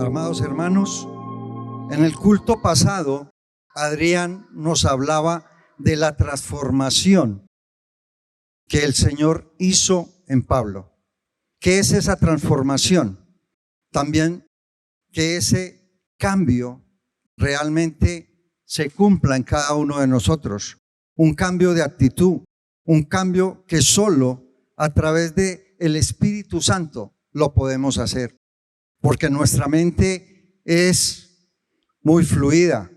Amados hermanos, en el culto pasado, Adrián nos hablaba de la transformación que el Señor hizo en Pablo. ¿Qué es esa transformación? También que ese cambio realmente se cumpla en cada uno de nosotros. Un cambio de actitud, un cambio que solo a través del Espíritu Santo lo podemos hacer. Porque nuestra mente es muy fluida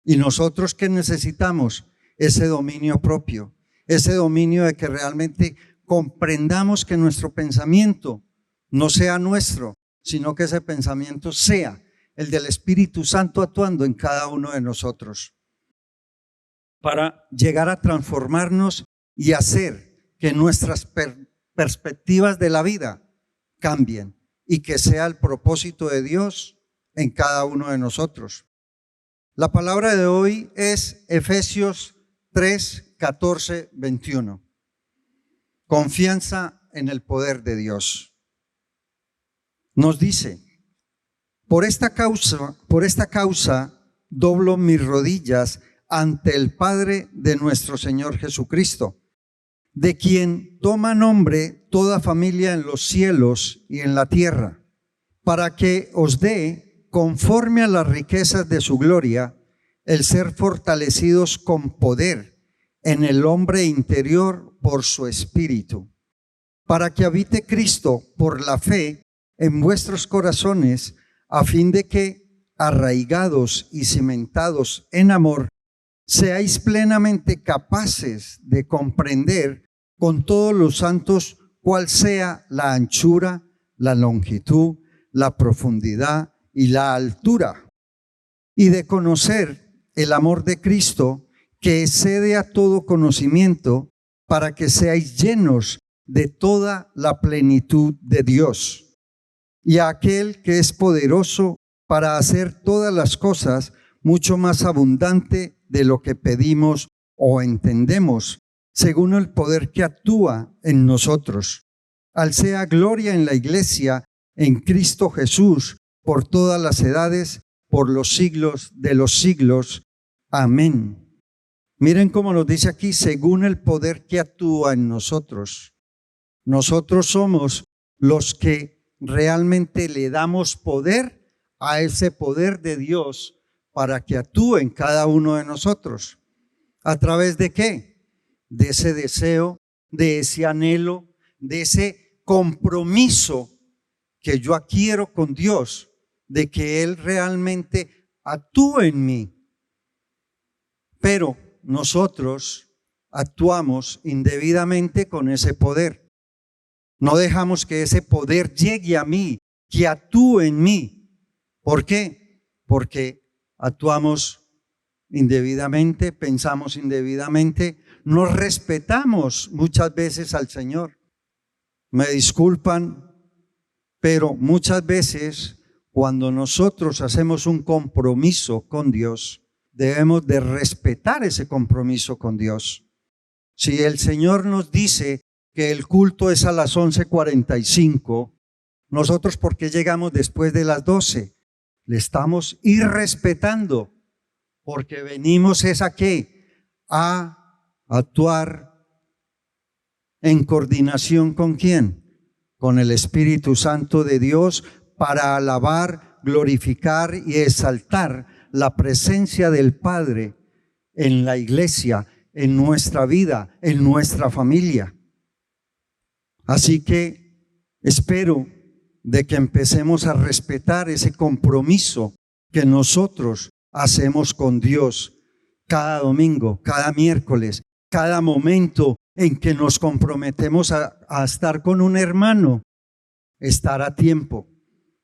y nosotros ¿qué necesitamos? Ese dominio propio, ese dominio de que realmente comprendamos que nuestro pensamiento no sea nuestro, sino que ese pensamiento sea el del Espíritu Santo actuando en cada uno de nosotros para llegar a transformarnos y hacer que nuestras perspectivas de la vida cambien y que sea el propósito de Dios en cada uno de nosotros. La palabra de hoy es Efesios 3, 14, 21. Confianza en el poder de Dios. Nos dice: por esta causa doblo mis rodillas ante el Padre de nuestro Señor Jesucristo, de quien toma nombre toda familia en los cielos y en la tierra, para que os dé, conforme a las riquezas de su gloria, el ser fortalecidos con poder en el hombre interior por su Espíritu, para que habite Cristo por la fe en vuestros corazones, a fin de que, arraigados y cimentados en amor, seáis plenamente capaces de comprender con todos los santos cuál sea la anchura, la longitud, la profundidad y la altura, y de conocer el amor de Cristo, que excede a todo conocimiento, para que seáis llenos de toda la plenitud de Dios. Y a aquel que es poderoso para hacer todas las cosas mucho más abundante de lo que pedimos o entendemos, según el poder que actúa en nosotros. Al sea gloria en la iglesia, en Cristo Jesús, por todas las edades, por los siglos de los siglos. Amén. Miren cómo nos dice aquí, según el poder que actúa en nosotros. Nosotros somos los que realmente le damos poder a ese poder de Dios para que actúe en cada uno de nosotros. ¿A través de qué? De ese deseo, de ese anhelo, de ese compromiso que yo adquiero con Dios, de que Él realmente actúe en mí. Pero nosotros actuamos indebidamente con ese poder. No dejamos que ese poder llegue a mí, que actúe en mí. ¿Por qué? Porque actuamos indebidamente, pensamos indebidamente, no respetamos muchas veces al Señor. Me disculpan, pero muchas veces cuando nosotros hacemos un compromiso con Dios, debemos de respetar ese compromiso con Dios. Si el Señor nos dice que el culto es a las 11:45, nosotros ¿por qué llegamos después de las 12? Le estamos irrespetando, porque venimos es a ¿qué? A actuar en coordinación ¿con quién? Con el Espíritu Santo de Dios, para alabar, glorificar y exaltar la presencia del Padre en la iglesia, en nuestra vida, en nuestra familia. Así que espero de que empecemos a respetar ese compromiso que nosotros hacemos con Dios cada domingo, cada miércoles, cada momento en que nos comprometemos a estar con un hermano, estar a tiempo,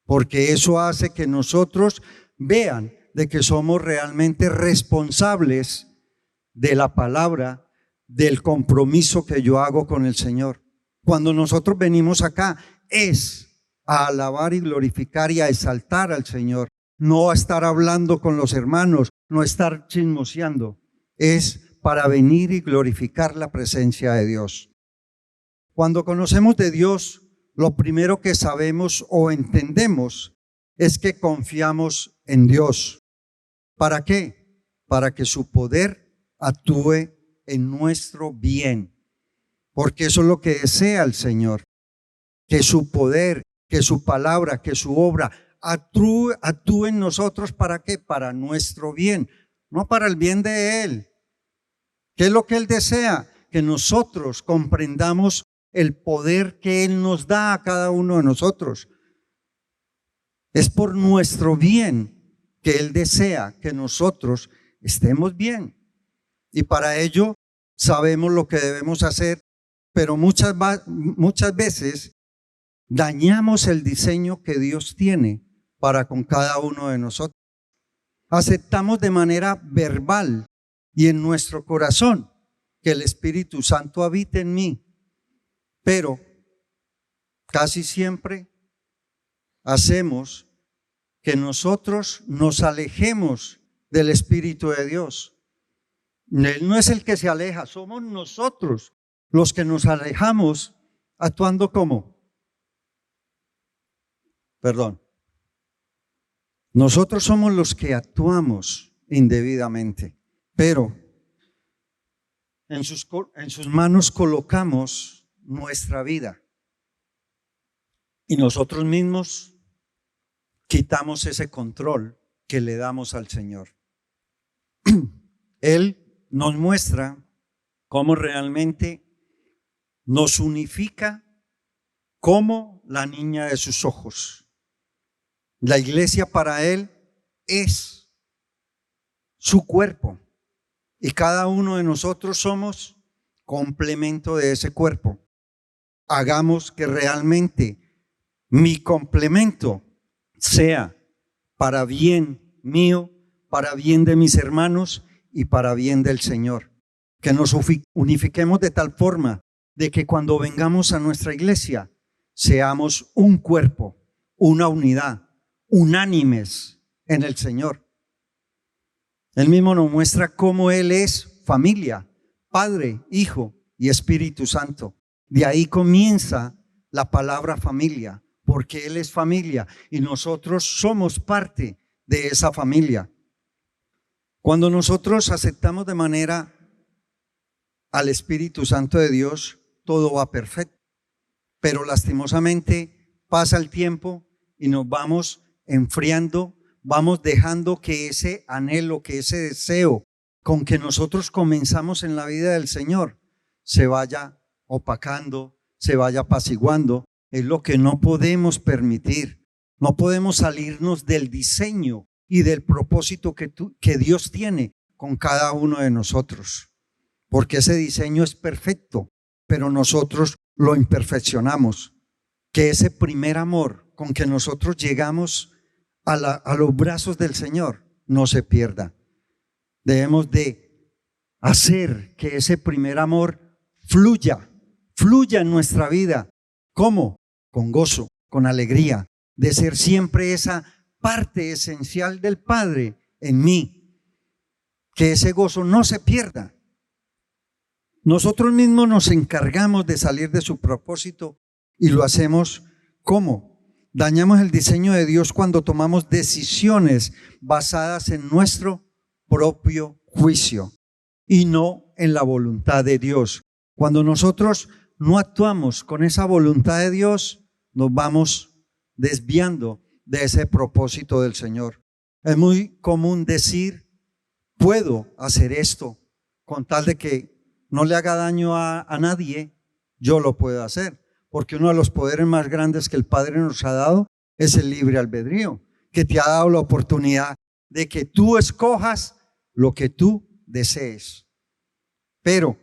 porque eso hace que nosotros vean de que somos realmente responsables de la palabra, del compromiso que yo hago con el Señor. Cuando nosotros venimos acá es a alabar y glorificar y a exaltar al Señor, no a estar hablando con los hermanos, no a estar chismoseando, es para venir y glorificar la presencia de Dios. Cuando conocemos de Dios, lo primero que sabemos o entendemos es que confiamos en Dios. ¿Para qué? Para que su poder actúe en nuestro bien. Porque eso es lo que desea el Señor. Que su poder, que su palabra, que su obra actúe en nosotros. ¿Para qué? Para nuestro bien, no para el bien de Él. ¿Qué es lo que Él desea? Que nosotros comprendamos el poder que Él nos da a cada uno de nosotros. Es por nuestro bien que Él desea que nosotros estemos bien. Y para ello sabemos lo que debemos hacer, pero muchas veces dañamos el diseño que Dios tiene para con cada uno de nosotros. Aceptamos de manera verbal y en nuestro corazón que el Espíritu Santo habite en mí, pero casi siempre hacemos que nosotros nos alejemos del Espíritu de Dios. Él no es el que se aleja, somos nosotros los que nos alejamos actuando como. Nosotros somos los que actuamos indebidamente, pero en sus manos colocamos nuestra vida y nosotros mismos quitamos ese control que le damos al Señor. Él nos muestra cómo realmente nos unifica como la niña de sus ojos. La iglesia para Él es su cuerpo y cada uno de nosotros somos complemento de ese cuerpo. Hagamos que realmente mi complemento sea para bien mío, para bien de mis hermanos y para bien del Señor. Que nos unifiquemos de tal forma de que cuando vengamos a nuestra iglesia seamos un cuerpo, una unidad, unánimes en el Señor. Él mismo nos muestra cómo Él es familia, Padre, Hijo y Espíritu Santo. De ahí comienza la palabra familia, porque Él es familia y nosotros somos parte de esa familia. Cuando nosotros aceptamos de manera al Espíritu Santo de Dios, todo va perfecto. Pero lastimosamente pasa el tiempo y nos vamos enfriando, vamos dejando que ese anhelo, que ese deseo con que nosotros comenzamos en la vida del Señor se vaya opacando, se vaya apaciguando. Es lo que no podemos permitir. No podemos salirnos del diseño y del propósito que Dios tiene con cada uno de nosotros. Porque ese diseño es perfecto, pero nosotros lo imperfeccionamos. Que ese primer amor con que nosotros llegamos a los brazos del Señor no se pierda. Debemos de hacer que ese primer amor fluya en nuestra vida. ¿Cómo? Con gozo, con alegría, de ser siempre esa parte esencial del Padre en mí. Que ese gozo no se pierda. Nosotros mismos nos encargamos de salir de su propósito y lo hacemos ¿cómo? Dañamos el diseño de Dios cuando tomamos decisiones basadas en nuestro propio juicio y no en la voluntad de Dios. Cuando nosotros no actuamos con esa voluntad de Dios, nos vamos desviando de ese propósito del Señor. Es muy común decir, puedo hacer esto, con tal de que no le haga daño a nadie, yo lo puedo hacer. Porque uno de los poderes más grandes que el Padre nos ha dado es el libre albedrío, que te ha dado la oportunidad de que tú escojas lo que tú desees. Pero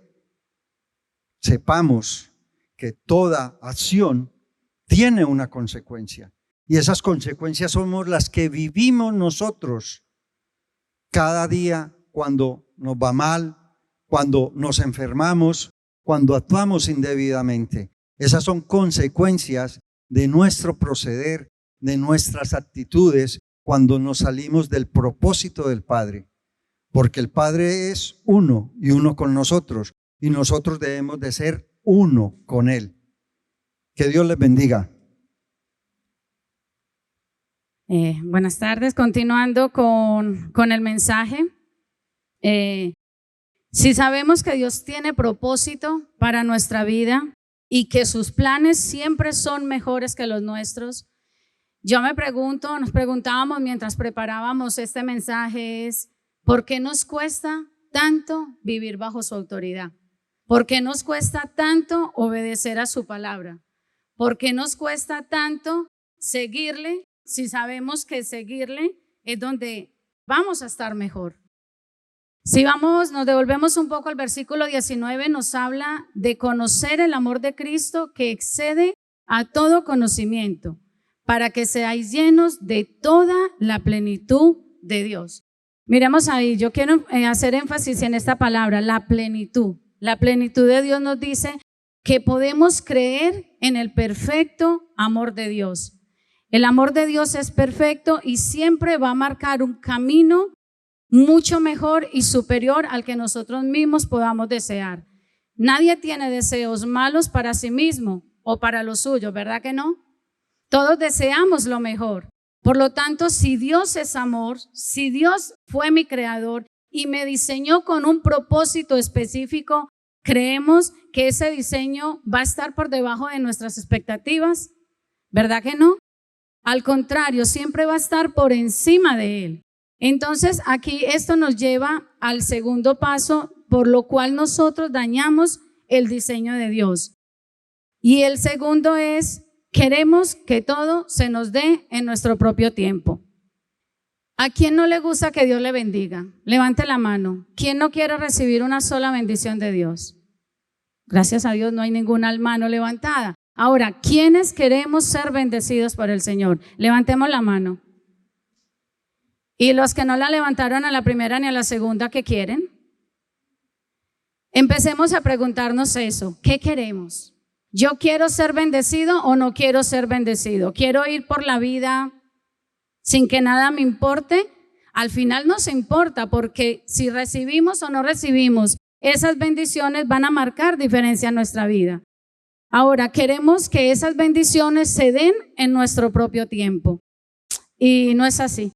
sepamos que toda acción tiene una consecuencia y esas consecuencias somos las que vivimos nosotros cada día cuando nos va mal, cuando nos enfermamos, cuando actuamos indebidamente. Esas son consecuencias de nuestro proceder, de nuestras actitudes cuando nos salimos del propósito del Padre. Porque el Padre es uno y uno con nosotros y nosotros debemos de ser uno con Él. Que Dios les bendiga. Buenas tardes, continuando con el mensaje. Si sabemos que Dios tiene propósito para nuestra vida y que sus planes siempre son mejores que los nuestros, yo me pregunto, nos preguntábamos mientras preparábamos este mensaje es, ¿por qué nos cuesta tanto vivir bajo su autoridad? ¿Por qué nos cuesta tanto obedecer a su palabra? ¿Por qué nos cuesta tanto seguirle si sabemos que seguirle es donde vamos a estar mejor? Si nos devolvemos un poco al versículo 19, nos habla de conocer el amor de Cristo que excede a todo conocimiento, para que seáis llenos de toda la plenitud de Dios. Miremos ahí, yo quiero hacer énfasis en esta palabra, la plenitud. La plenitud de Dios nos dice que podemos creer en el perfecto amor de Dios. El amor de Dios es perfecto y siempre va a marcar un camino mucho mejor y superior al que nosotros mismos podamos desear. Nadie tiene deseos malos para sí mismo o para los suyos, ¿verdad que no? Todos deseamos lo mejor. Por lo tanto, si Dios es amor, si Dios fue mi creador y me diseñó con un propósito específico, ¿creemos que ese diseño va a estar por debajo de nuestras expectativas? ¿Verdad que no? Al contrario, siempre va a estar por encima de él. Entonces, aquí esto nos lleva al segundo paso, por lo cual nosotros dañamos el diseño de Dios. Y el segundo es, queremos que todo se nos dé en nuestro propio tiempo. ¿A quién no le gusta que Dios le bendiga? Levante la mano. ¿Quién no quiere recibir una sola bendición de Dios? Gracias a Dios no hay ninguna mano levantada. Ahora, ¿quiénes queremos ser bendecidos por el Señor? Levantemos la mano. Y los que no la levantaron a la primera ni a la segunda, ¿qué quieren? Empecemos a preguntarnos eso. ¿Qué queremos? ¿Yo quiero ser bendecido o no quiero ser bendecido? ¿Quiero ir por la vida sin que nada me importe? Al final nos importa, porque si recibimos o no recibimos, esas bendiciones van a marcar diferencia en nuestra vida. Ahora, queremos que esas bendiciones se den en nuestro propio tiempo. Y no es así.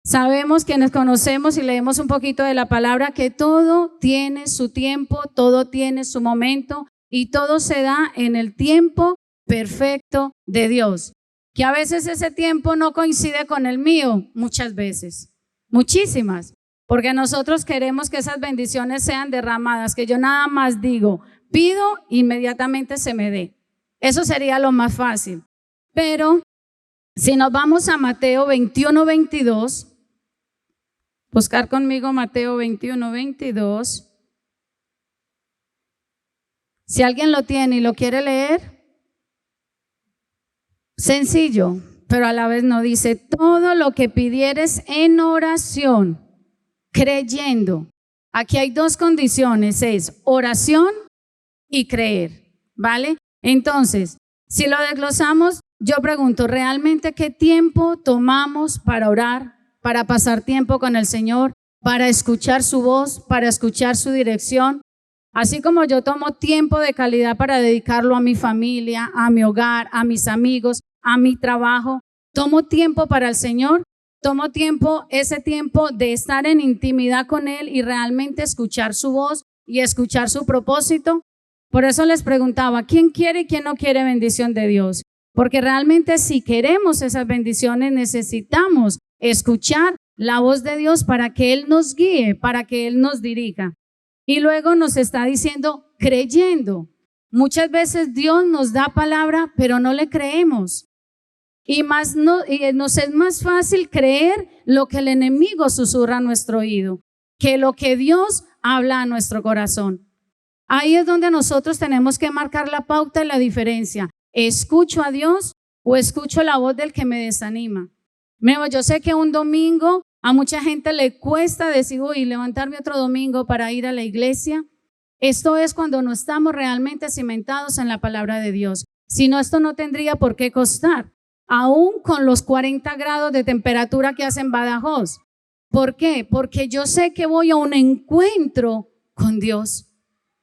Sabemos, quienes conocemos y leemos un poquito de la palabra, que todo tiene su tiempo, todo tiene su momento y todo se da en el tiempo perfecto de Dios. Que a veces ese tiempo no coincide con el mío, muchas veces, muchísimas, porque nosotros queremos que esas bendiciones sean derramadas, que yo nada más digo, pido, inmediatamente se me dé. Eso sería lo más fácil. Pero si nos vamos a Mateo 21:22, buscar conmigo Mateo 21:22. Si alguien lo tiene y lo quiere leer, sencillo, pero a la vez no dice, todo lo que pidieres en oración, creyendo. Aquí hay dos condiciones, es oración y creer, ¿vale? Entonces, si lo desglosamos, yo pregunto, ¿realmente qué tiempo tomamos para orar, para pasar tiempo con el Señor, para escuchar su voz, para escuchar su dirección? Así como yo tomo tiempo de calidad para dedicarlo a mi familia, a mi hogar, a mis amigos, a mi trabajo, tomo tiempo para el Señor, tomo tiempo, ese tiempo de estar en intimidad con Él y realmente escuchar su voz y escuchar su propósito. Por eso les preguntaba, ¿quién quiere y quién no quiere bendición de Dios? Porque realmente si queremos esas bendiciones necesitamos escuchar la voz de Dios para que Él nos guíe, para que Él nos dirija. Y luego nos está diciendo creyendo. Muchas veces Dios nos da palabra, pero no le creemos. Y nos es más fácil creer lo que el enemigo susurra a nuestro oído, que lo que Dios habla a nuestro corazón. Ahí es donde nosotros tenemos que marcar la pauta y la diferencia. ¿Escucho a Dios o escucho la voz del que me desanima? Yo sé que un domingo a mucha gente le cuesta decir, uy, levantarme otro domingo para ir a la iglesia. Esto es cuando no estamos realmente cimentados en la palabra de Dios. Si no, esto no tendría por qué costar, aún con los 40 grados de temperatura que hace en Badajoz. ¿Por qué? Porque yo sé que voy a un encuentro con Dios.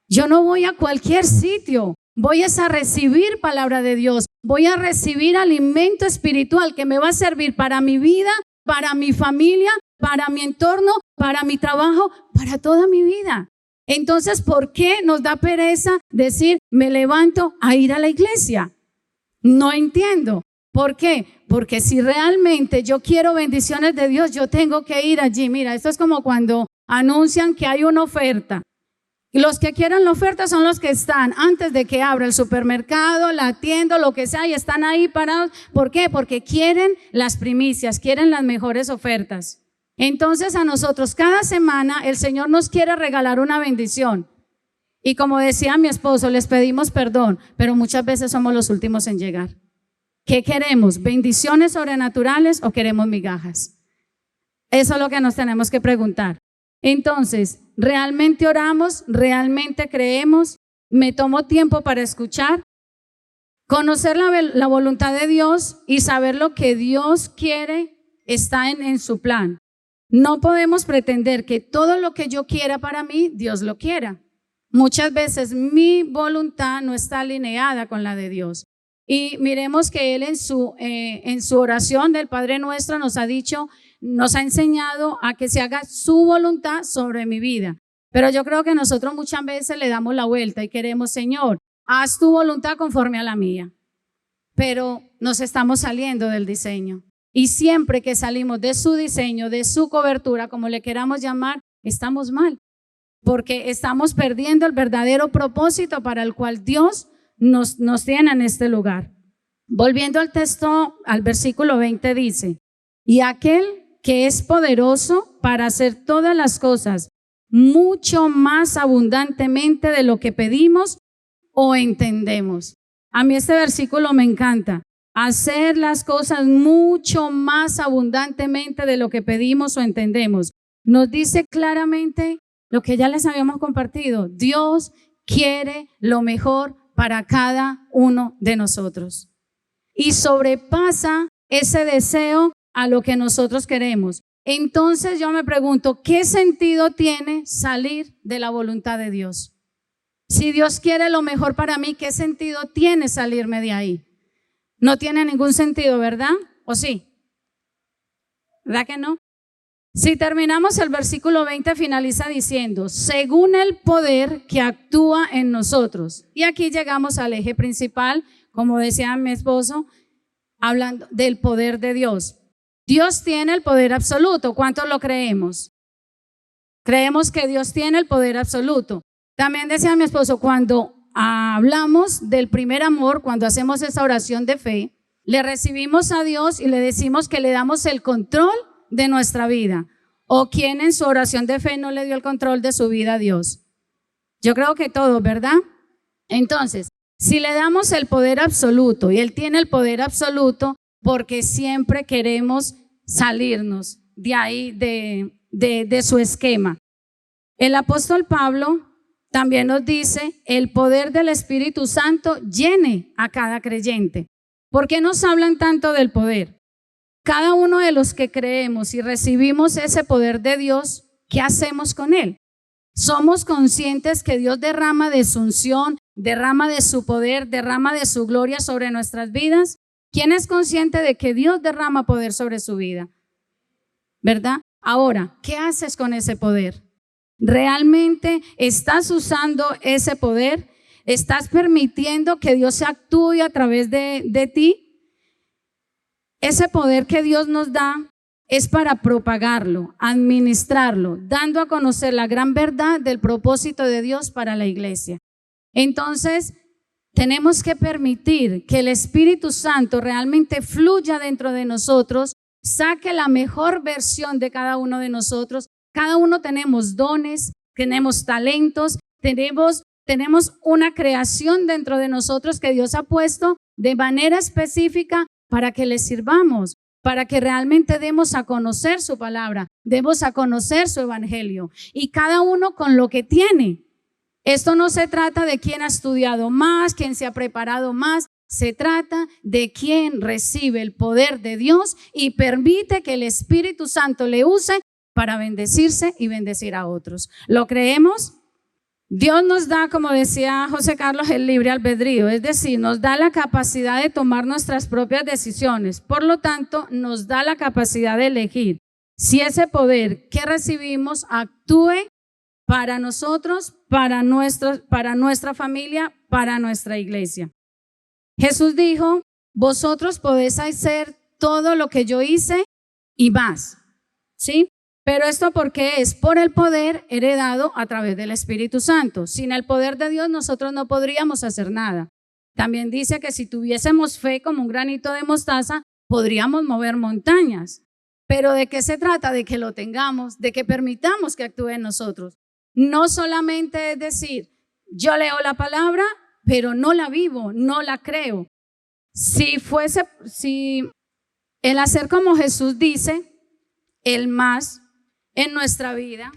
Yo no voy a cualquier sitio, voy a recibir palabra de Dios, voy a recibir alimento espiritual que me va a servir para mi vida, para mi familia, para mi entorno, para mi trabajo, para toda mi vida. Entonces, ¿por qué nos da pereza decir, me levanto a ir a la iglesia? No entiendo. ¿Por qué? Porque si realmente yo quiero bendiciones de Dios, yo tengo que ir allí. Mira, esto es como cuando anuncian que hay una oferta. Y los que quieren la oferta son los que están antes de que abra el supermercado, la tienda, lo que sea, y están ahí parados. ¿Por qué? Porque quieren las primicias, quieren las mejores ofertas. Entonces a nosotros cada semana el Señor nos quiere regalar una bendición. Y como decía mi esposo, les pedimos perdón, pero muchas veces somos los últimos en llegar. ¿Qué queremos? ¿Bendiciones sobrenaturales o queremos migajas? Eso es lo que nos tenemos que preguntar. Entonces, ¿realmente oramos? ¿Realmente creemos? ¿Me tomo tiempo para escuchar? Conocer la voluntad de Dios y saber lo que Dios quiere está en su plan. No podemos pretender que todo lo que yo quiera para mí, Dios lo quiera. Muchas veces mi voluntad no está alineada con la de Dios. Y miremos que Él en su oración del Padre Nuestro nos ha dicho, nos ha enseñado a que se haga su voluntad sobre mi vida. Pero yo creo que nosotros muchas veces le damos la vuelta y queremos, Señor, haz tu voluntad conforme a la mía. Pero nos estamos saliendo del diseño. Y siempre que salimos de su diseño, de su cobertura, como le queramos llamar, estamos mal. Porque estamos perdiendo el verdadero propósito para el cual Dios nos tiene en este lugar. Volviendo al texto, al versículo 20 dice, y aquel que es poderoso para hacer todas las cosas mucho más abundantemente de lo que pedimos o entendemos. A mí este versículo me encanta. Hacer las cosas mucho más abundantemente de lo que pedimos o entendemos. Nos dice claramente lo que ya les habíamos compartido. Dios quiere lo mejor para cada uno de nosotros. Y sobrepasa ese deseo a lo que nosotros queremos. Entonces yo me pregunto, ¿qué sentido tiene salir de la voluntad de Dios? Si Dios quiere lo mejor para mí, ¿qué sentido tiene salirme de ahí? No tiene ningún sentido, ¿verdad? ¿O sí? ¿Verdad que no? Si terminamos el versículo 20, finaliza diciendo, según el poder que actúa en nosotros. Y aquí llegamos al eje principal, como decía mi esposo, hablando del poder de Dios. Dios tiene el poder absoluto. ¿Cuántos lo creemos? Creemos que Dios tiene el poder absoluto. También decía mi esposo, cuando hablamos del primer amor, cuando hacemos esa oración de fe, le recibimos a Dios y le decimos que le damos el control de nuestra vida. ¿O quién en su oración de fe no le dio el control de su vida a Dios? Yo creo que todos, ¿verdad? Entonces, si le damos el poder absoluto y Él tiene el poder absoluto, porque siempre queremos salirnos de ahí, de su esquema. El apóstol Pablo también nos dice, el poder del Espíritu Santo llene a cada creyente. ¿Por qué nos hablan tanto del poder? Cada uno de los que creemos y recibimos ese poder de Dios, ¿qué hacemos con él? Somos conscientes que Dios derrama de su unción, derrama de su poder, derrama de su gloria sobre nuestras vidas. ¿Quién es consciente de que Dios derrama poder sobre su vida? ¿Verdad? Ahora, ¿qué haces con ese poder? ¿Realmente estás usando ese poder? ¿Estás permitiendo que Dios actúe a través de ti? Ese poder que Dios nos da es para propagarlo, administrarlo, dando a conocer la gran verdad del propósito de Dios para la iglesia. Entonces, tenemos que permitir que el Espíritu Santo realmente fluya dentro de nosotros, saque la mejor versión de cada uno de nosotros. Cada uno tenemos dones, tenemos talentos, tenemos una creación dentro de nosotros que Dios ha puesto de manera específica para que le sirvamos, para que realmente demos a conocer su palabra, demos a conocer su evangelio, y cada uno con lo que tiene. Esto no se trata de quién ha estudiado más, quién se ha preparado más, se trata de quién recibe el poder de Dios y permite que el Espíritu Santo le use para bendecirse y bendecir a otros. ¿Lo creemos? Dios nos da, como decía José Carlos, el libre albedrío, es decir, nos da la capacidad de tomar nuestras propias decisiones. Por lo tanto, nos da la capacidad de elegir si ese poder que recibimos actúe para nosotros, para nuestra familia, para nuestra iglesia. Jesús dijo, vosotros podéis hacer todo lo que yo hice y más, ¿sí? Pero esto porque es por el poder heredado a través del Espíritu Santo. Sin el poder de Dios nosotros no podríamos hacer nada. También dice que si tuviésemos fe como un granito de mostaza, podríamos mover montañas. Pero ¿de qué se trata? De que lo tengamos, de que permitamos que actúe en nosotros. No solamente es decir, yo leo la palabra, pero no la vivo, no la creo. Si el hacer como Jesús dice, el más en nuestra vida,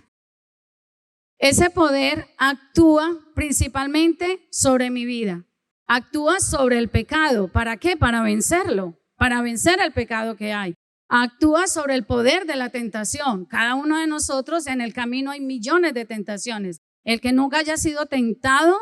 ese poder actúa principalmente sobre mi vida, actúa sobre el pecado. ¿Para qué? Para vencerlo, para vencer el pecado que hay. Actúa sobre el poder de la tentación. Cada uno de nosotros en el camino hay millones de tentaciones. El que nunca haya sido tentado,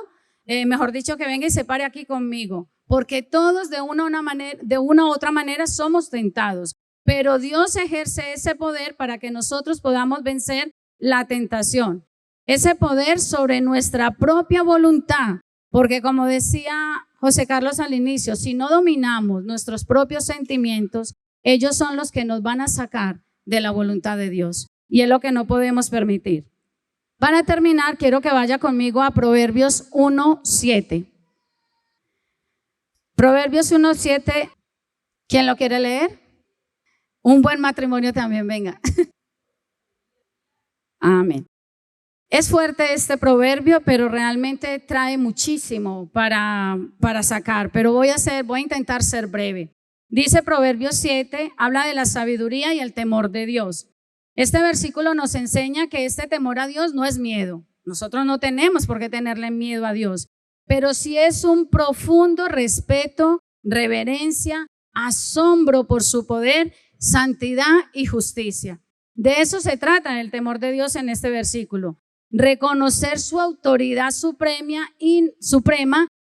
mejor dicho, que venga y se pare aquí conmigo, porque todos de una u otra manera somos tentados. Pero Dios ejerce ese poder para que nosotros podamos vencer la tentación. Ese poder sobre nuestra propia voluntad, porque como decía José Carlos al inicio, si no dominamos nuestros propios sentimientos, ellos son los que nos van a sacar de la voluntad de Dios. Y es lo que no podemos permitir. Para terminar, quiero que vaya conmigo a Proverbios 1:7. Proverbios 1:7, ¿quién lo quiere leer? Un buen matrimonio también, venga. Amén. Es fuerte este proverbio, pero realmente trae muchísimo para sacar, pero voy a intentar ser breve. Dice Proverbios 7, habla de la sabiduría y el temor de Dios. Este versículo nos enseña que este temor a Dios no es miedo. Nosotros no tenemos por qué tenerle miedo a Dios, pero sí es un profundo respeto, reverencia, asombro por su poder, santidad y justicia. De eso se trata el temor de Dios en este versículo. Reconocer su autoridad suprema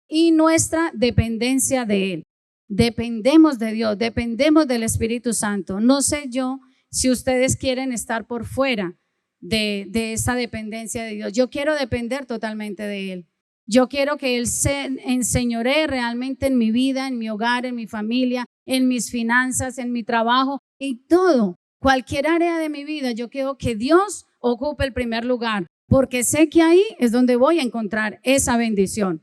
y nuestra dependencia de Él. Dependemos de Dios, dependemos del Espíritu Santo. No sé yo si ustedes quieren estar por fuera de esa dependencia de Dios. Yo quiero depender totalmente de Él. Yo quiero que Él se enseñoree realmente en mi vida, en mi hogar, en mi familia, en mis finanzas, en mi trabajo, en todo, cualquier área de mi vida. Yo quiero que Dios ocupe el primer lugar, porque sé que ahí es donde voy a encontrar esa bendición.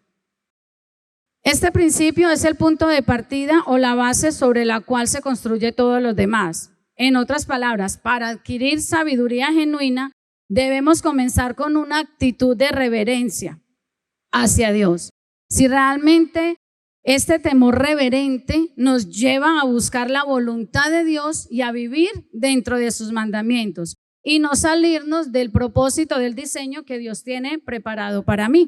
Este principio es el punto de partida o la base sobre la cual se construye todo lo demás. En otras palabras, para adquirir sabiduría genuina, debemos comenzar con una actitud de reverencia hacia Dios. Si realmente este temor reverente nos lleva a buscar la voluntad de Dios y a vivir dentro de sus mandamientos y no salirnos del propósito del diseño que Dios tiene preparado para mí.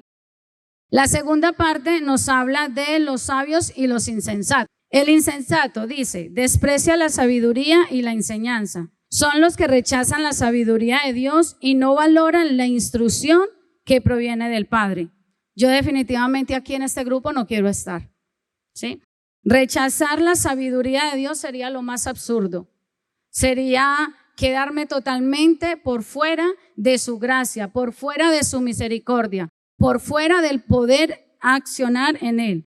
La segunda parte nos habla de los sabios y los insensatos. El insensato dice, desprecia la sabiduría y la enseñanza. Son los que rechazan la sabiduría de Dios y no valoran la instrucción que proviene del Padre. Yo definitivamente aquí en este grupo no quiero estar. ¿Sí? Rechazar la sabiduría de Dios sería lo más absurdo. Sería quedarme totalmente por fuera de su gracia, por fuera de su misericordia, por fuera del poder accionar en Él.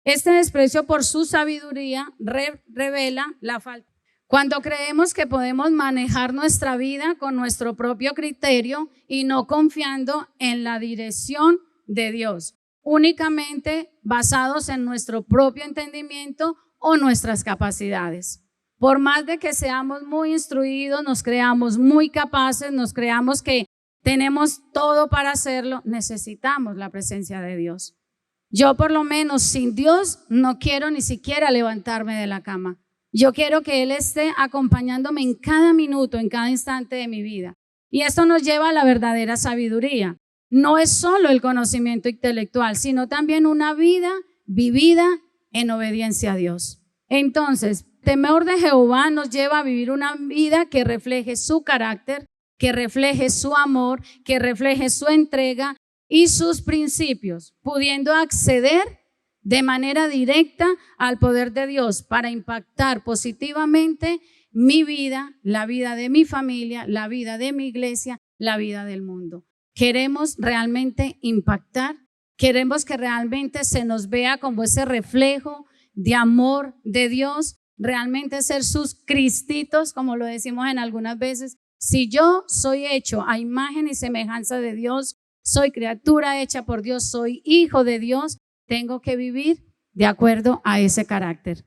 Este desprecio por su sabiduría revela la falta. Cuando creemos que podemos manejar nuestra vida con nuestro propio criterio y no confiando en la dirección de Dios, únicamente basados en nuestro propio entendimiento o nuestras capacidades. Por más de que seamos muy instruidos, nos creamos muy capaces, nos creamos que tenemos todo para hacerlo, necesitamos la presencia de Dios. Yo por lo menos sin Dios no quiero ni siquiera levantarme de la cama. Yo quiero que Él esté acompañándome en cada minuto, en cada instante de mi vida. Y esto nos lleva a la verdadera sabiduría. No es solo el conocimiento intelectual, sino también una vida vivida en obediencia a Dios. Entonces, temor de Jehová nos lleva a vivir una vida que refleje su carácter, que refleje su amor, que refleje su entrega, y sus principios, pudiendo acceder de manera directa al poder de Dios para impactar positivamente mi vida, la vida de mi familia, la vida de mi iglesia, la vida del mundo. Queremos realmente impactar, queremos que realmente se nos vea como ese reflejo de amor de Dios, realmente ser sus cristitos, como lo decimos en algunas veces. Si yo soy hecho a imagen y semejanza de Dios, soy criatura hecha por Dios, soy hijo de Dios, tengo que vivir de acuerdo a ese carácter.